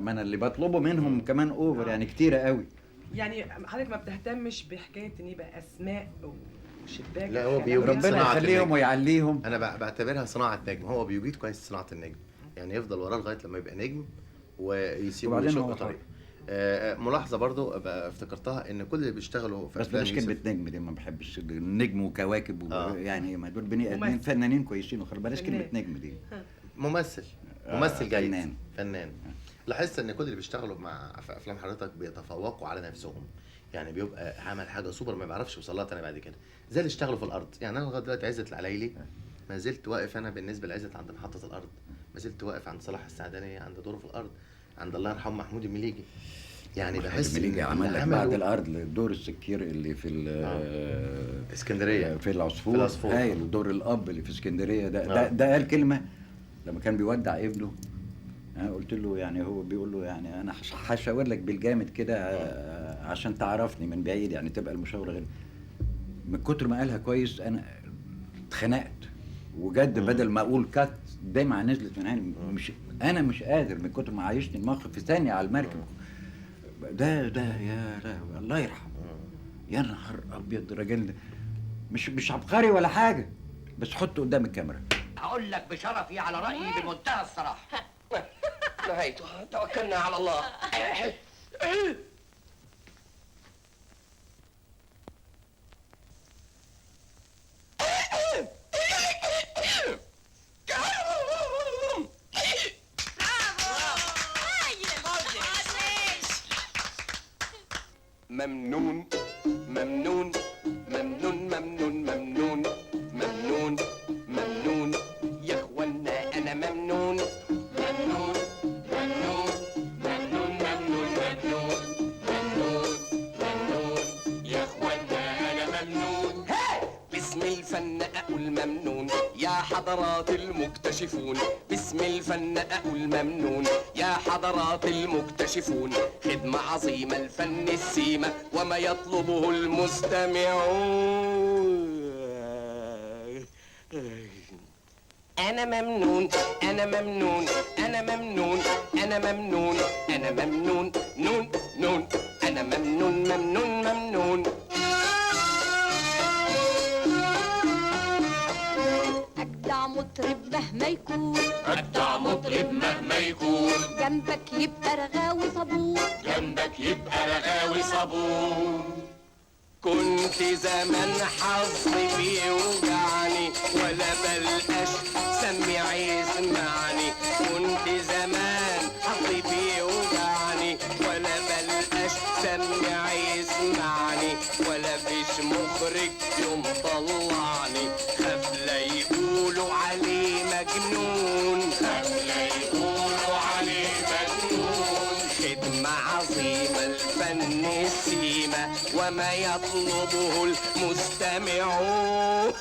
ما انا اللي بطلبه منهم كمان اوفر يعني كتيره قوي. يعني حضرتك ما بتهتمش بحكايه ان يبقى اسماء وشباك؟ لا هو بيوجد ربنا يخليهم ويعليهم. انا بعتبرها صناعه نجم، هو بيجيد كويس صناعه النجم، يعني يفضل وراه لغايه لما يبقى نجم ويسيبه يشق طريق. ملاحظه برضو افتكرتها ان كل اللي بيشتغلوا في بس بلاش كلمه نجم دي، ما بحبش النجم وكواكب يعني ما دول بني ادمين فنانين كويسين، وخلي بلاش كلمه نجم دي. ممثل جيد، فنان. لاحظت ان كل اللي بيشتغلوا في افلام حضرتك بيتفوقوا على نفسهم، يعني بيبقى عمل حاجه سوبر ما بيعرفش يوصل لها تاني بعد كده، زي اللي اشتغلوا في الارض. يعني انا لغايه دلوقتي عزت العلايلي ما زلت واقف، انا بالنسبه لعزت عند محطه الارض، ما زلت واقف عند صلاح السعدانيه عند دوره في الارض، عند الله يرحمه محمود المليجي. يعني بحس المليجي عمل لك بعد الارض دور السكير اللي في اسكندريه في العصفور هايل، دور الاب اللي في اسكندريه ده قال كلمه لما كان بيودع ابنه. انا قلت له يعني هو بيقول له يعني انا هشاور لك بالجامد كده عشان تعرفني من بعيد، يعني تبقى المشاوره غير. من كتر ما قالها كويس انا اتخنقت وجد، بدل ما اقول كات دمعه نزلت من عيني. انا مش قادر من كتر ما عايشني الموقف في ثانيه على المركب. ده يا الله يرحمه، يا نهار ابيض. الراجل ده مش عبقري ولا حاجه، بس حطه قدام الكاميرا. هقول لك بشرفي على رايي بمنتهى الصراحه. نهايته، توكلنا على الله. ممنون ممنون ممنون ممنون ممنون ممنون ممنون يا اخوانا انا ممنون ممنون ممنون ممنون ممنون ممنون ممنون ممنون يا اخوانا انا ممنون. باسم الفن اقول ممنون يا حضرات المكتشفون، باسم الفن اقول ممنون يا حضرات المكتشفون. خدمة عظيمة الفن السيمة وما يطلبه المستمعون. أنا ممنون أنا ممنون أنا ممنون أنا ممنون أنا ممنون نون نون أنا ممنون ممنون ممنون. أجدع مطرب مهما يكون، أجدع مطرب مهما يكون، جنبك يبقى رغاوي صابون، جنبك يبقى رغاوي صابون. كنت زمان حظي بيوجعني ولا بلقاش سميع يسمعني، كنت زمان حظي بيوجعني ولا بلقاش سميع يسمعني، ولا فيش مخرج يوم طلعني، خاف لا يقولوا عليه مجنون، خاف لا يقولوا عليه مجنون. خدمة عظيمة الفن السيمة وما يطلبه المستمعون.